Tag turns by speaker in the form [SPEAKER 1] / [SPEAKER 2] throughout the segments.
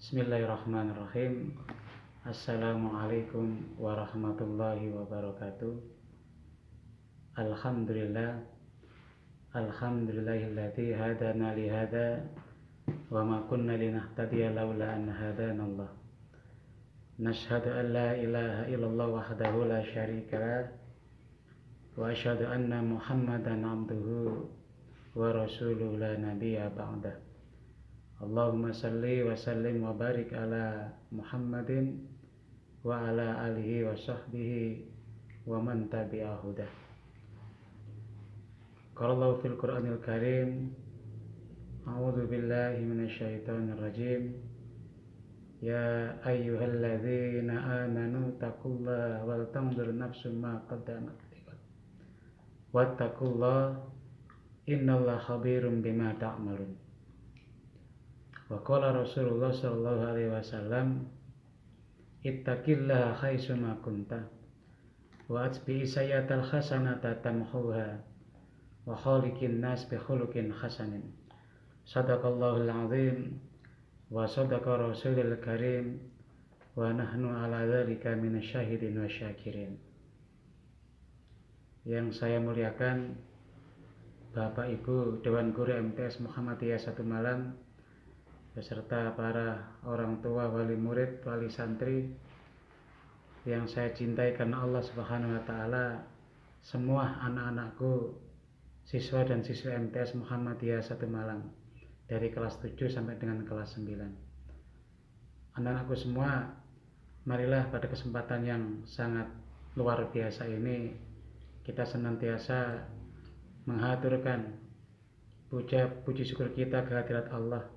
[SPEAKER 1] Bismillahirrahmanirrahim. Assalamualaikum warahmatullahi wabarakatuh. Alhamdulillah. Alhamdulillahilladzi hadana li hada wa ma kunna linahtadiya laula an hadanallah. Nashhadu an la ilaha illallah wahdahu la syarika lah wa asyhadu anna Muhammadan abduhu wa rasuluhu la nabiyya ba'dah. Allahumma salli wa sallim wa barik ala Muhammadin wa ala alihi wa sahbihi wa man tabi'ahu dah. Qala Allah fil Qur'anil Karim, a'udzu billahi minasyaitonir rajim. Ya ayyuhalladzina amanu taqullaha wal tanzur nafsum ma qaddamat lighad. Wattaqullaha innallaha khabirum bima ta'malun. Wa qala Rasulullah sallallahu alaihi wasallam, ittaqillaha haitsu ma kunta wa atbi sayyatal hasanata tamhuha wa khaliqin nas bi khuluqin hasanin. Sadaqallahul azim wa sadaqa rasulul karim wa nahnu ala dzalika minasyahidin wa syakirin. Yang saya muliakan Bapak Ibu Dewan Guru MTS Muhammadiyah Satu Malang beserta para orang tua, wali murid, wali santri yang saya cintai karena Allah Subhanahu wa taala, semua anak-anakku, siswa dan siswi MTS Muhammadiyah Satu Malang dari kelas 7 sampai dengan kelas 9. Anak-anakku semua, marilah pada kesempatan yang sangat luar biasa ini kita senantiasa menghaturkan puji syukur kita ke hadirat Allah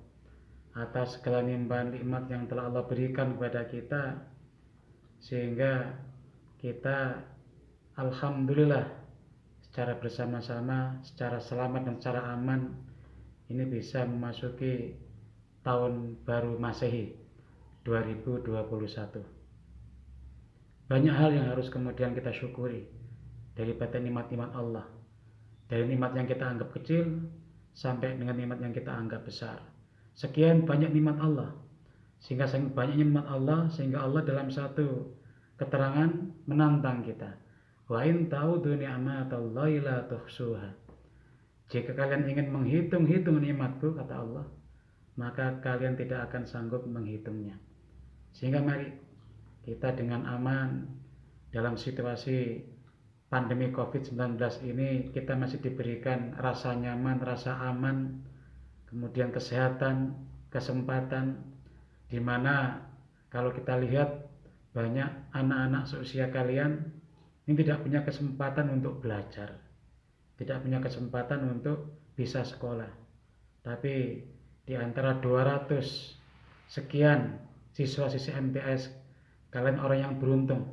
[SPEAKER 1] atas segala limpahan nikmat yang telah Allah berikan kepada kita, sehingga kita alhamdulillah secara bersama-sama, secara selamat dan secara aman ini bisa memasuki tahun baru Masehi 2021. Banyak hal yang harus kemudian kita syukuri daripada nikmat-nikmat Allah, dari nikmat yang kita anggap kecil sampai dengan nikmat yang kita anggap besar. Sekian banyak nikmat Allah, sehingga sangat banyaknya nikmat Allah, sehingga Allah dalam satu keterangan menantang kita, wa in ta'udu ni'matallahi la tuhsuha. Jika kalian ingin menghitung-hitung nikmatku, kata Allah, maka kalian tidak akan sanggup menghitungnya. Sehingga mari kita dengan aman dalam situasi pandemi COVID-19 ini, kita masih diberikan rasa nyaman, rasa aman, kemudian kesehatan, kesempatan, di mana kalau kita lihat banyak anak-anak seusia kalian ini tidak punya kesempatan untuk belajar, tidak punya kesempatan untuk bisa sekolah. Tapi di antara 200 sekian siswa-siswi MTS, kalian orang yang beruntung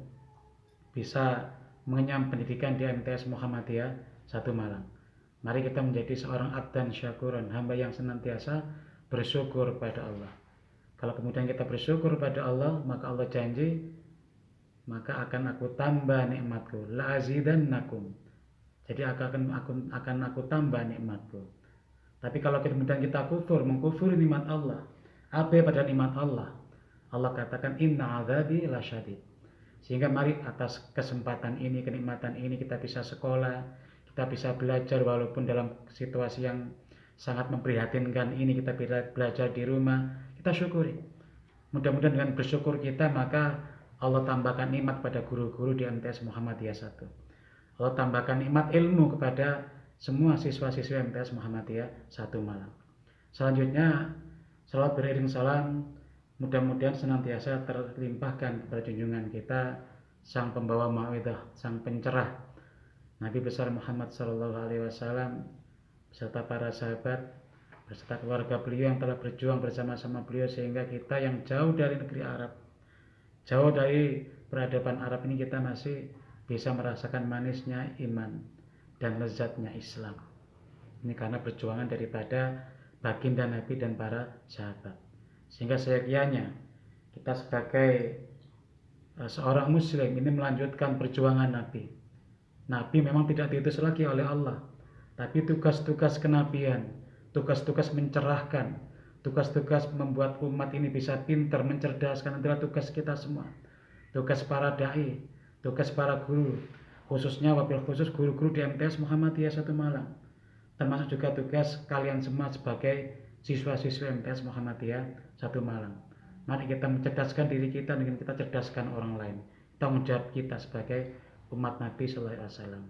[SPEAKER 1] bisa mengenyam pendidikan di MTS Muhammadiyah Satu Malang. Mari kita menjadi seorang abdan syakuran, hamba yang senantiasa bersyukur pada Allah. Kalau kemudian kita bersyukur pada Allah, maka Allah janji, maka akan aku tambah nikmatku, la azidannakum. Jadi akan aku tambah nikmatku. Tapi kalau kemudian kita mengkufuri nikmat Allah, abai pada nikmat Allah, Allah katakan inna azabi lasyadid. Sehingga mari atas kesempatan ini, kenikmatan ini, kita bisa sekolah, kita bisa belajar walaupun dalam situasi yang sangat memprihatinkan ini, kita bisa belajar di rumah, kita syukuri. Mudah-mudahan dengan bersyukur kita, maka Allah tambahkan nikmat pada guru-guru di MTS Muhammadiyah 1. Allah tambahkan nikmat ilmu kepada semua siswa-siswi MTS Muhammadiyah 1 Malang. Selanjutnya, salawat beriring salam mudah-mudahan senantiasa terlimpahkan kepada junjungan kita, sang pembawa mau'izah, sang pencerah, Nabi besar Muhammad sallallahu alaihi wasallam beserta para sahabat, beserta keluarga beliau yang telah berjuang bersama-sama beliau, sehingga kita yang jauh dari negeri Arab, jauh dari peradaban Arab ini, kita masih bisa merasakan manisnya iman dan lezatnya Islam. Ini karena perjuangan daripada baginda Nabi dan para sahabat. Sehingga seyogyanya kita sebagai seorang muslim ini melanjutkan perjuangan Nabi. Nabi memang tidak diutus lagi oleh Allah, tapi tugas-tugas kenabian, tugas-tugas mencerahkan, Tugas-tugas membuat umat ini bisa pintar, mencerdaskan adalah tugas kita semua. Tugas para dai, tugas para guru, khususnya wabil khusus guru-guru di MTS Muhammadiyah Satu Malang. Termasuk juga tugas kalian semua sebagai siswa-siswa MTS Muhammadiyah Satu Malang. Mari kita mencerdaskan diri kita dengan kita cerdaskan orang lain. Tanggung jawab kita sebagai umat Nabi Sallallahu Alaihi Wasallam.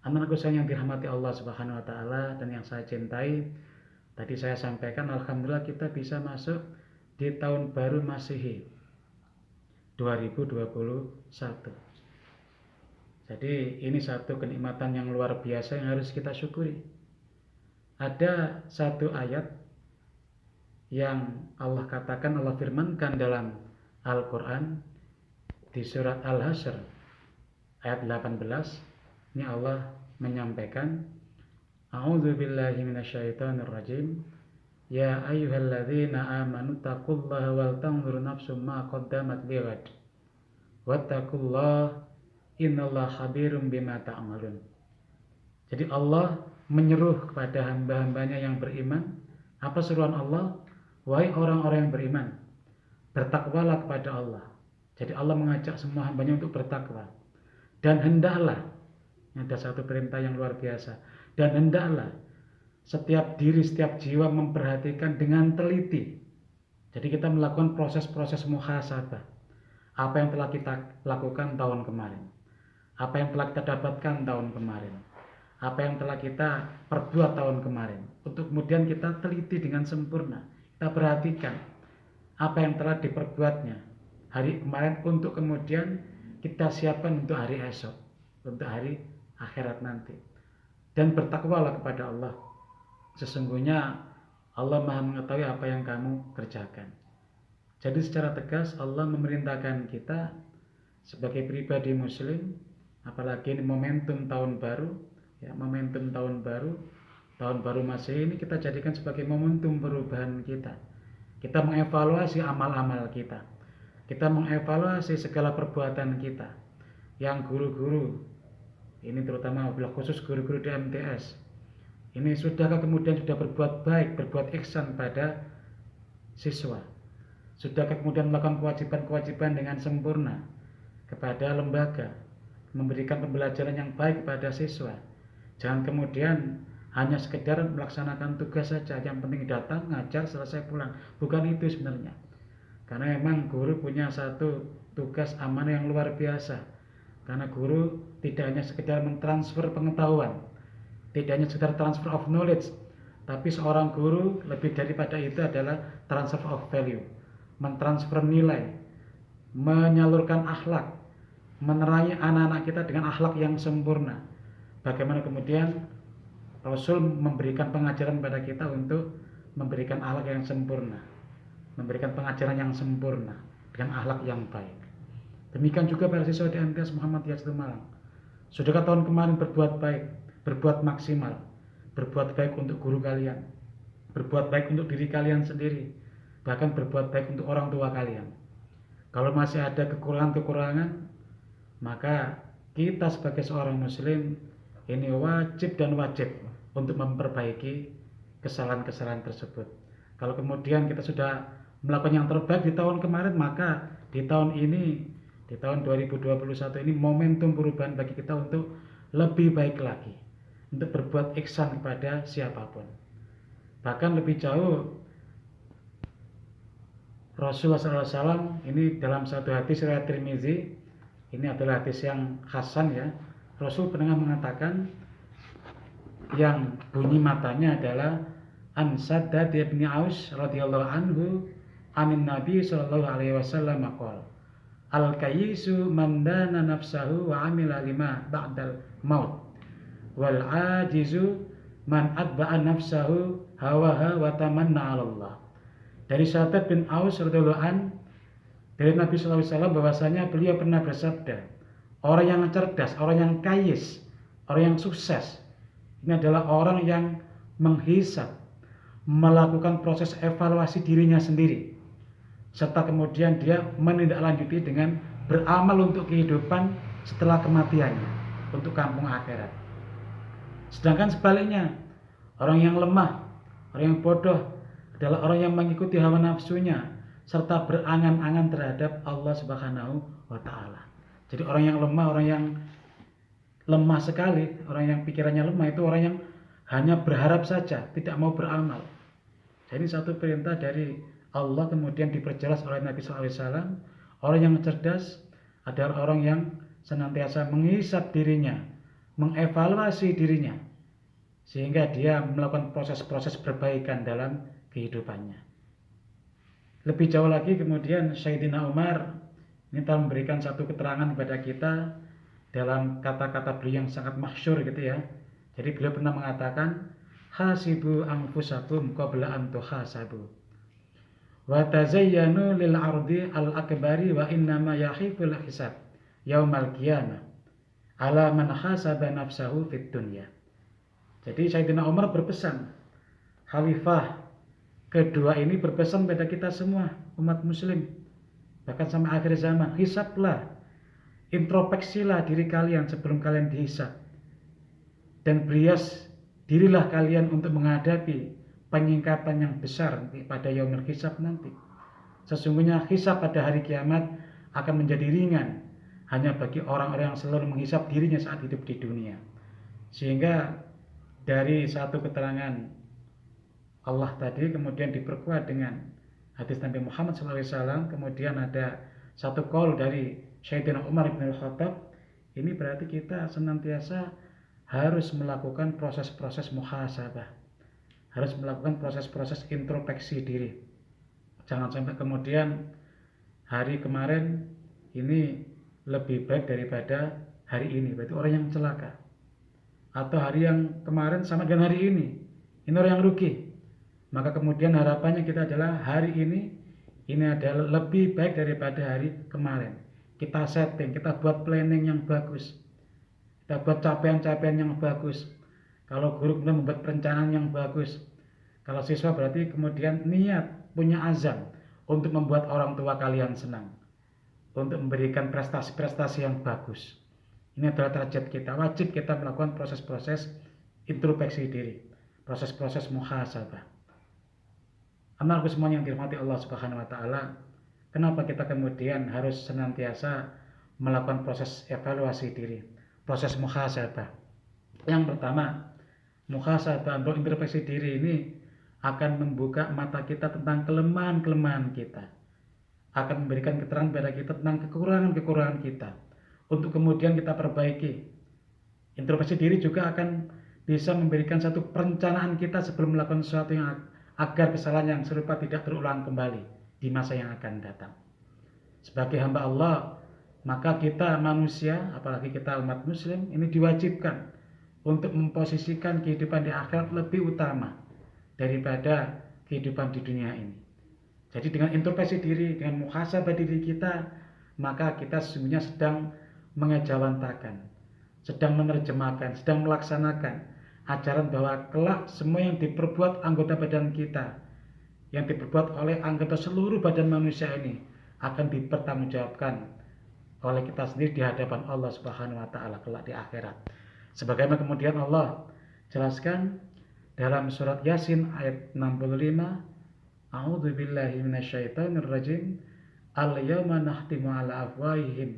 [SPEAKER 1] Anak-anakku sayang yang dirahmati Allah Subhanahu Wa Taala dan yang saya cintai, tadi saya sampaikan alhamdulillah kita bisa masuk di tahun baru Masehi 2021. Jadi ini satu kenikmatan yang luar biasa yang harus kita syukuri. Ada satu ayat yang Allah katakan, Allah firmankan dalam Al-Quran di surat Al-Hasyr ayat 18. Ini Allah menyampaikan, A'udzubillahi minasyaitonirrajim. Ya ayyuhalladzina amanu taqullaha wal tanzur nafsum ma qaddamat lighad. Wattaqullaha innallaha khabirum bima ta'malun. Jadi Allah menyeru kepada hamba-hambanya yang beriman. Apa seruan Allah? Wahai orang-orang yang beriman, bertakwalah kepada Allah. Jadi Allah mengajak semua hambanya untuk bertakwa. Dan hendaklah, ada satu perintah yang luar biasa, dan hendaklah setiap diri, setiap jiwa memperhatikan dengan teliti. Jadi kita melakukan proses-proses muhasabah. Apa yang telah kita lakukan tahun kemarin, apa yang telah kita dapatkan tahun kemarin, apa yang telah kita perbuat tahun kemarin, untuk kemudian kita teliti dengan sempurna. Kita perhatikan apa yang telah diperbuatnya hari kemarin, untuk kemudian kita siapkan untuk hari esok, untuk hari akhirat nanti. Dan bertakwalah kepada Allah. Sesungguhnya Allah Maha mengetahui apa yang kamu kerjakan. Jadi secara tegas Allah memerintahkan kita sebagai pribadi muslim, apalagi ini momentum tahun baru, ya, momentum tahun baru Masehi ini kita jadikan sebagai momentum perubahan kita. Kita mengevaluasi amal-amal kita. Kita mengevaluasi segala perbuatan kita. Yang guru-guru, ini terutama wabil khusus guru-guru di MTS, ini sudahkah kemudian sudah berbuat baik, berbuat ihsan pada siswa? Sudahkah kemudian melakukan kewajiban-kewajiban dengan sempurna kepada lembaga, memberikan pembelajaran yang baik kepada siswa? Jangan kemudian hanya sekedar melaksanakan tugas saja, yang penting datang, ngajar, selesai pulang. Bukan itu sebenarnya. Karena memang guru punya satu tugas amanah yang luar biasa. Karena guru tidak hanya sekedar mentransfer pengetahuan, tidak hanya sekedar transfer of knowledge, tapi seorang guru lebih daripada itu adalah transfer of value, mentransfer nilai, menyalurkan akhlak, menerangi anak-anak kita dengan akhlak yang sempurna. Bagaimana kemudian Rasul memberikan pengajaran pada kita untuk memberikan akhlak yang sempurna, memberikan pengajaran yang sempurna dengan akhlak yang baik. Demikian juga para siswa di MTS Muhammadiyah Satu Malang. Sudahkah tahun kemarin berbuat baik, berbuat maksimal, berbuat baik untuk guru kalian, berbuat baik untuk diri kalian sendiri, bahkan berbuat baik untuk orang tua kalian? Kalau masih ada kekurangan-kekurangan, maka kita sebagai seorang muslim ini wajib untuk memperbaiki kesalahan-kesalahan tersebut. Kalau kemudian kita sudah melakukan yang terbaik di tahun kemarin, maka di tahun ini, di tahun 2021 ini momentum perubahan bagi kita untuk lebih baik lagi, untuk berbuat ihsan kepada siapapun. Bahkan lebih jauh, Rasulullah SAW ini dalam satu hadis riwayat Tirmizi, ini adalah hadis yang hasan ya. Rasul pernah mengatakan, yang bunyi matanya adalah An Shaddad bin Aus radhiyallahu anhu anin Nabi sallallahu alaihi wasallam qala al-kayyisu man dana nafsahu wa amila lima ba'dal maut wal ajizu man atba'a nafsahu hawaha wa tamanna 'ala Allah. Dari Shaddad bin Aus radhiyallahu an, dari Nabi sallallahu alaihi wasallam, bahwasanya beliau pernah bersabda, orang yang cerdas, orang yang kayis, orang yang sukses, ini adalah orang yang menghisab, melakukan proses evaluasi dirinya sendiri, serta kemudian dia menindaklanjuti dengan beramal untuk kehidupan setelah kematiannya, untuk kampung akhirat. Sedangkan sebaliknya, orang yang lemah, orang yang bodoh, adalah orang yang mengikuti hawa nafsunya serta berangan-angan terhadap Allah Subhanahu wa taala. Jadi orang yang lemah, orang yang lemah sekali, orang yang pikirannya lemah itu orang yang hanya berharap saja, tidak mau beramal. Jadi satu perintah dari Allah kemudian diperjelas oleh Nabi SAW. Orang yang cerdas adalah orang yang senantiasa menghisap dirinya, mengevaluasi dirinya, sehingga dia melakukan proses-proses perbaikan dalam kehidupannya. Lebih jauh lagi kemudian Sayyidina Umar ini telah memberikan satu keterangan kepada kita dalam kata-kata beliau yang sangat masyhur gitu ya. Jadi beliau pernah mengatakan, hasibu anfusakum qabla an tuhasabu wa tazayyanu lil ardi al akbari wa innama yahiful hisab yaumal qiyamah ala man hasaba nafsahu fid dunya. Jadi Sayyidina Umar berpesan, khalifah kedua ini berpesan pada kita semua umat muslim, bahkan sampai akhir zaman, hisablah, introspeksilah diri kalian sebelum kalian dihisab, dan berias dirilah kalian untuk menghadapi penyingkapan yang besar pada yaumul hisab nanti. Sesungguhnya hisab pada hari kiamat akan menjadi ringan hanya bagi orang-orang yang selalu menghisab dirinya saat hidup di dunia. Sehingga dari satu keterangan Allah tadi kemudian diperkuat dengan hadis Nabi Muhammad SAW, kemudian ada satu qaul dari Sayyidina Umar bin Khattab. Ini berarti kita senantiasa harus melakukan proses-proses muhasabah, harus melakukan proses-proses introspeksi diri. Jangan sampai kemudian hari kemarin ini lebih baik daripada hari ini, berarti orang yang celaka. Atau hari yang kemarin sama dengan hari ini orang yang rugi. Maka kemudian harapannya kita adalah hari ini adalah lebih baik daripada hari kemarin. Kita setting, kita buat planning yang bagus, kita buat capaian-capaian yang bagus. Kalau guru kemudian membuat perencanaan yang bagus, kalau siswa berarti kemudian niat, punya azam untuk membuat orang tua kalian senang, untuk memberikan prestasi-prestasi yang bagus. Ini adalah target kita, wajib kita melakukan proses-proses introspeksi diri, proses-proses muhasabah. Amalku semua yang dirahmati Allah Subhanahu wa taala, kenapa kita kemudian harus senantiasa melakukan proses evaluasi diri, proses muhasabah? Yang pertama, muhasabah atau introspeksi diri ini akan membuka mata kita tentang kelemahan-kelemahan kita, akan memberikan keterangan kepada kita tentang kekurangan-kekurangan kita, untuk kemudian kita perbaiki. Introspeksi diri juga akan bisa memberikan satu perencanaan kita sebelum melakukan sesuatu yang agar kesalahan yang serupa tidak terulang kembali di masa yang akan datang. Sebagai hamba Allah, maka kita manusia, apalagi kita umat muslim, ini diwajibkan untuk memposisikan kehidupan di akhirat lebih utama daripada kehidupan di dunia ini. Jadi dengan introspeksi diri, dengan muhasabah diri kita, maka kita sesungguhnya sedang mengejawantakan, sedang menerjemahkan, sedang melaksanakan ajaran bahwa kelak semua yang diperbuat anggota badan kita, yang diperbuat oleh anggota seluruh badan manusia ini akan dipertanggungjawabkan oleh kita sendiri di hadapan Allah Subhanahu wa taala kelak di akhirat. Sebagaimana kemudian Allah jelaskan dalam surat Yasin ayat 65, A'udzu billahi minasyaitonir rajim. Al-yawma nahtimu ala afwahihim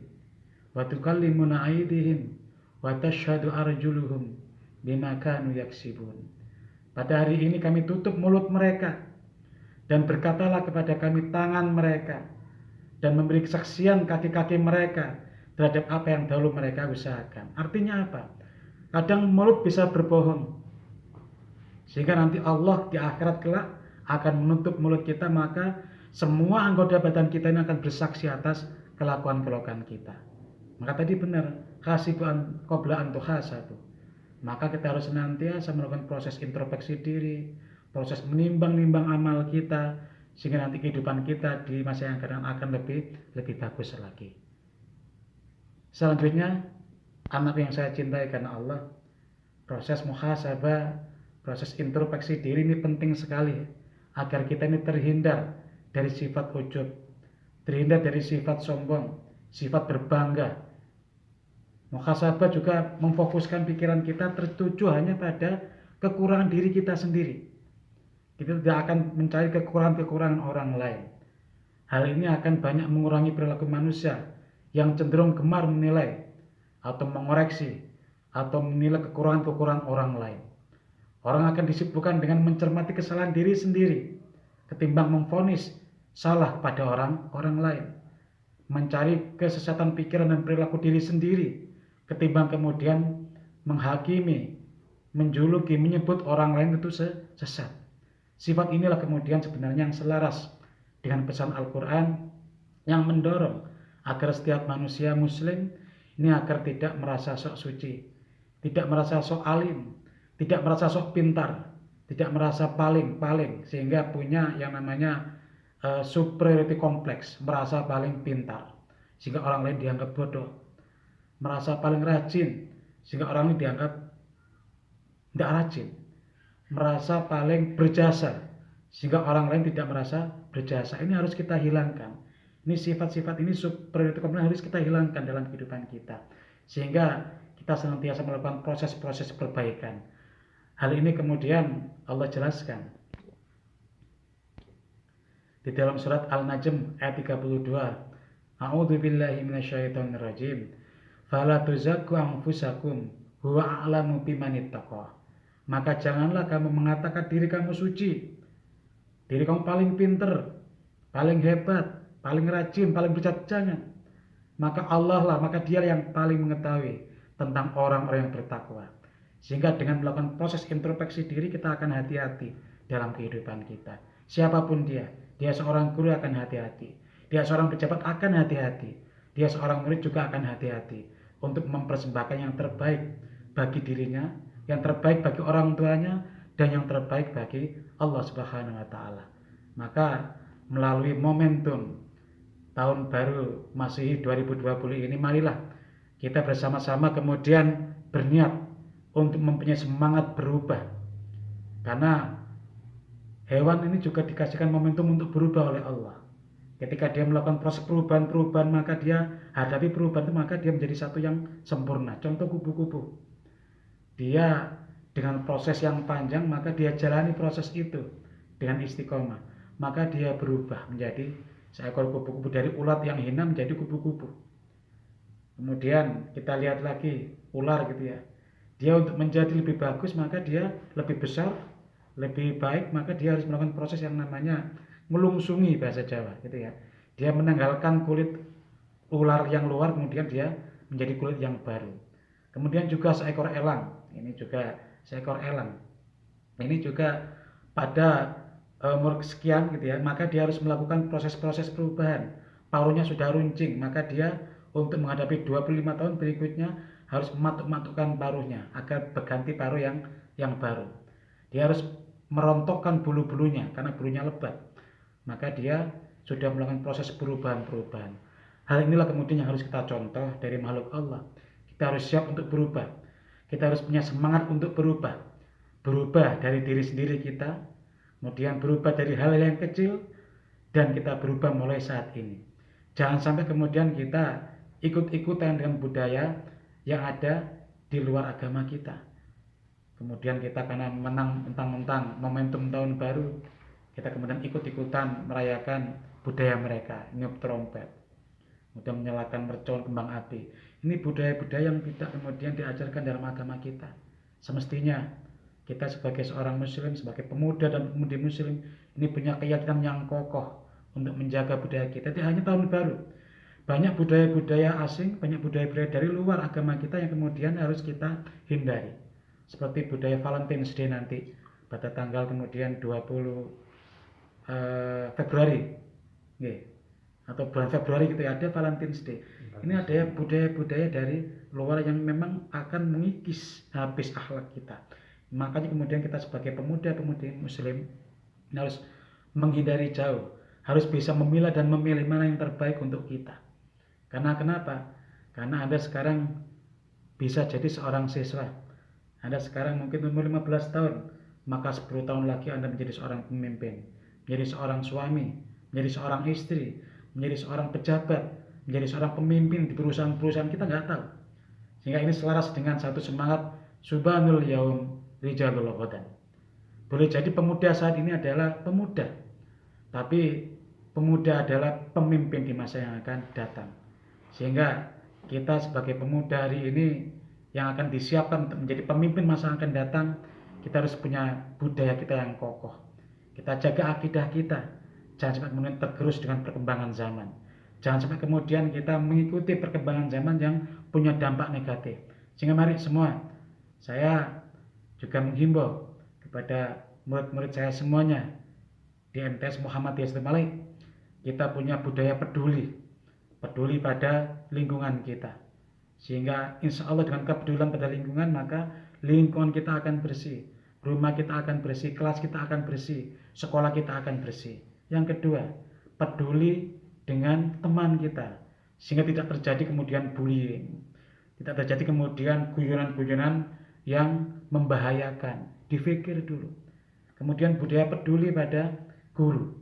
[SPEAKER 1] wa tukallimuna aydihim wa tashhadu arjuluhum bima kanu yaksibun. Pada hari ini kami tutup mulut mereka dan berkatalah kepada kami tangan mereka, dan memberi kesaksian kaki-kaki mereka terhadap apa yang dahulu mereka usahakan. Artinya apa? Kadang mulut bisa berbohong, sehingga nanti Allah di akhirat kelak akan menutup mulut kita, maka semua anggota badan kita ini akan bersaksi atas kelakuan-kelakuan kita. Maka tadi benar, hasibuan qabla an tuhasabu. Maka kita harus senantiasa melakukan proses introspeksi diri, proses menimbang-nimbang amal kita, sehingga nanti kehidupan kita di masa yang akan lebih bagus lagi. Selanjutnya, anak yang saya cintai karena Allah, proses muhasabah, proses introspeksi diri ini penting sekali agar kita ini terhindar dari sifat ujub, terhindar dari sifat sombong, sifat berbangga. Muhasabah juga memfokuskan pikiran kita tertuju hanya pada kekurangan diri kita sendiri. Kita tidak akan mencari kekurangan-kekurangan orang lain. Hal ini akan banyak mengurangi perilaku manusia yang cenderung gemar menilai atau mengoreksi atau menilai kekurangan-kekurangan orang lain. Orang akan disibukkan dengan mencermati kesalahan diri sendiri ketimbang memvonis salah pada orang lain. Mencari kesesatan pikiran dan perilaku diri sendiri ketimbang kemudian menghakimi, menjuluki, menyebut orang lain itu sesat. Sifat inilah kemudian sebenarnya yang selaras dengan pesan Al-Quran yang mendorong agar setiap manusia muslim ini agar tidak merasa sok suci, tidak merasa sok alim, tidak merasa sok pintar, tidak merasa paling sehingga punya yang namanya superiority complex, merasa paling pintar sehingga orang lain dianggap bodoh, merasa paling rajin sehingga orang lain dianggap tidak rajin, merasa paling berjasa sehingga orang lain tidak merasa berjasa. Ini harus kita hilangkan. Ini sifat-sifat ini superiority complex harus kita hilangkan dalam kehidupan kita sehingga kita senantiasa melakukan proses-proses perbaikan. Hal ini kemudian Allah jelaskan di dalam surat Al-Najm ayat 32. A'udzubillahi minasyaitonirrajim. Fala tuzakku anfusakum huwa a'lamu bimanittaqa. Maka janganlah kamu mengatakan diri kamu suci, diri kamu paling pinter, paling hebat, paling rajin, paling bijak. Jangan. Maka Allah lah, maka dia yang paling mengetahui tentang orang-orang yang bertakwa. Sehingga dengan melakukan proses introspeksi diri kita akan hati-hati dalam kehidupan kita. Siapapun dia seorang guru akan hati-hati, dia seorang pejabat akan hati-hati, dia seorang murid juga akan hati-hati untuk mempersembahkan yang terbaik bagi dirinya, yang terbaik bagi orang tuanya, dan yang terbaik bagi Allah Subhanahu wa Ta'ala. Maka melalui momentum tahun baru Masehi 2020 ini, marilah kita bersama-sama kemudian berniat untuk mempunyai semangat berubah. Karena hewan ini juga dikasihkan momentum untuk berubah oleh Allah. Ketika dia melakukan proses perubahan, maka dia hadapi perubahan itu, maka dia menjadi satu yang sempurna. Contoh kupu-kupu. Dia dengan proses yang panjang, maka dia jalani proses itu dengan istiqomah. Maka dia berubah menjadi seekor kupu-kupu, dari ulat yang hina menjadi kupu-kupu. Kemudian kita lihat lagi ular gitu ya. Dia untuk menjadi lebih bagus, maka dia lebih besar, lebih baik, maka dia harus melakukan proses yang namanya melungsungi, bahasa Jawa gitu ya. Dia menanggalkan kulit ular yang luar, kemudian dia menjadi kulit yang baru. Kemudian juga seekor elang, ini juga seekor elang. Ini juga pada umur sekian gitu ya, maka dia harus melakukan proses-proses perubahan. Paruhnya sudah runcing, maka dia untuk menghadapi 25 tahun berikutnya harus mematuk-matukkan paruhnya agar berganti paruh yang baru. Dia harus merontokkan bulu-bulunya karena bulunya lebat. Maka dia sudah melakukan proses perubahan-perubahan. Hal inilah kemudian yang harus kita contoh dari makhluk Allah. Kita harus siap untuk berubah. Kita harus punya semangat untuk berubah. Berubah dari diri sendiri kita, kemudian berubah dari hal-hal yang kecil, dan kita berubah mulai saat ini. Jangan sampai kemudian kita ikut-ikutan dengan budaya yang ada di luar agama kita. Kemudian kita karena menang mentang-mentang momentum tahun baru, kita kemudian ikut-ikutan merayakan budaya mereka, niup trompet, kemudian menyalakan mercon, kembang api. Ini budaya-budaya yang tidak kemudian diajarkan dalam agama kita. Semestinya kita sebagai seorang muslim, sebagai pemuda dan pemudi muslim, ini punya keyakinan yang kokoh untuk menjaga budaya kita. Tidak hanya tahun baru, banyak budaya-budaya asing, banyak budaya-budaya dari luar agama kita yang kemudian harus kita hindari. Seperti budaya Valentine's Day nanti pada tanggal kemudian 20 Februari, atau bulan Februari gitu ya, ada Valentine's Day. Ini ada budaya-budaya dari luar yang memang akan mengikis habis akhlak kita. Makanya kemudian kita sebagai pemuda-pemudi muslim harus menghindari jauh, harus bisa memilah dan memilih mana yang terbaik untuk kita. Karena kenapa? Karena Anda sekarang bisa jadi seorang siswa. Anda sekarang mungkin umur 15 tahun, maka 10 tahun lagi Anda menjadi seorang pemimpin, menjadi seorang suami, menjadi seorang istri, menjadi seorang pejabat, menjadi seorang pemimpin di perusahaan-perusahaan kita nggak tahu. Sehingga ini selaras dengan satu semangat Subhanul Yaum Rijalul Ghadan. Boleh jadi pemuda saat ini adalah pemuda, tapi pemuda adalah pemimpin di masa yang akan datang. Sehingga kita sebagai pemuda hari ini yang akan disiapkan untuk menjadi pemimpin masa yang akan datang, kita harus punya budaya kita yang kokoh. Kita jaga akidah kita. Jangan sampai kemudian tergerus dengan perkembangan zaman. Jangan sampai kemudian kita mengikuti perkembangan zaman yang punya dampak negatif. Sehingga mari semua, saya juga menghimbau kepada murid-murid saya semuanya di MTS Muhammadiyah Malik, kita punya budaya peduli pada lingkungan kita. Sehingga insya Allah dengan kepedulian pada lingkungan, maka lingkungan kita akan bersih, rumah kita akan bersih, kelas kita akan bersih, sekolah kita akan bersih. Yang kedua, peduli dengan teman kita, sehingga tidak terjadi kemudian bullying, tidak terjadi kemudian guyonan-guyonan yang membahayakan. Dipikir dulu. Kemudian budaya peduli pada guru,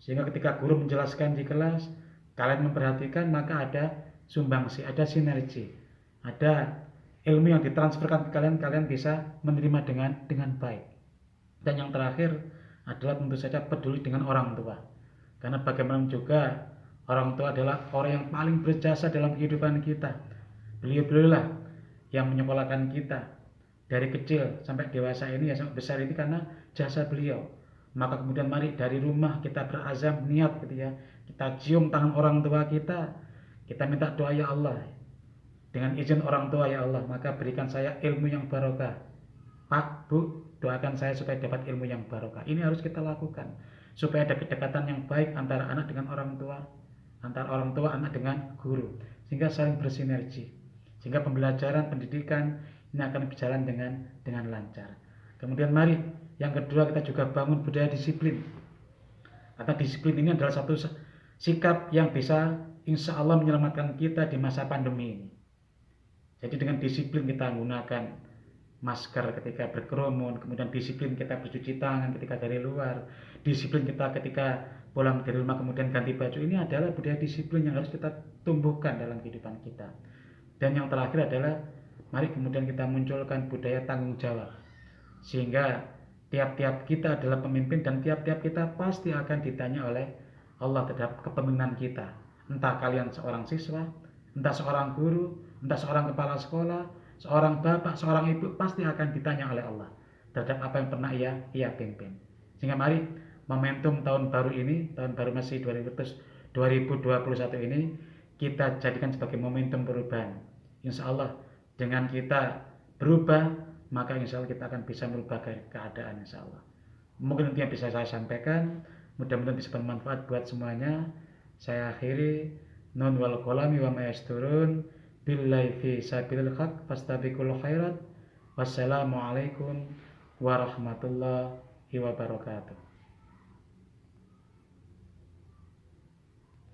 [SPEAKER 1] sehingga ketika guru menjelaskan di kelas, kalian memperhatikan, maka ada sumbangsi, ada sinergi, ada ilmu yang ditransferkan ke kalian, kalian bisa menerima dengan baik. Dan yang terakhir adalah tentu saja peduli dengan orang tua, karena bagaimana juga orang tua adalah orang yang paling berjasa dalam kehidupan kita. Beliau-beliaulah yang menyekolahkan kita dari kecil sampai dewasa ini, ya sampai besar ini, karena jasa beliau. Maka kemudian mari dari rumah kita berazam niat gitu ya, kita cium tangan orang tua kita minta doa, ya Allah, dengan izin orang tua ya Allah, maka berikan saya ilmu yang barokah. Pak, Bu, doakan saya supaya dapat ilmu yang barokah. Ini harus kita lakukan supaya ada kedekatan yang baik antara anak dengan orang tua, antara orang tua anak dengan guru, sehingga saling bersinergi, sehingga pembelajaran pendidikan ini akan berjalan dengan lancar. Kemudian mari yang kedua, kita juga bangun budaya disiplin, karena disiplin ini adalah satu sikap yang bisa insya Allah menyelamatkan kita di masa pandemi ini. Jadi dengan disiplin kita menggunakan masker ketika berkerumun, kemudian disiplin kita bercuci tangan ketika dari luar, disiplin kita ketika pulang dari rumah kemudian ganti baju, ini adalah budaya disiplin yang harus kita tumbuhkan dalam kehidupan kita. Dan yang terakhir adalah mari kemudian kita munculkan budaya tanggung jawab, sehingga tiap-tiap kita adalah pemimpin dan tiap-tiap kita pasti akan ditanya oleh Allah terhadap kepemimpinan kita. Entah kalian seorang siswa, entah seorang guru, entah seorang kepala sekolah, seorang bapak, seorang ibu, pasti akan ditanya oleh Allah terhadap apa yang pernah ia pimpin. Sehingga mari momentum tahun baru ini, tahun baru masih 2021 ini, kita jadikan sebagai momentum perubahan. Insya Allah dengan kita berubah, maka insya Allah kita akan bisa merubah keadaan, insya Allah. Mungkin itu yang bisa saya sampaikan, mudah-mudahan bisa bermanfaat buat semuanya. Saya akhiri, nun wal qalami wa ma yasturun, billahi fi sabilil haq fastabiqul khairat. Wassalamualaikum warahmatullahi wabarakatuh.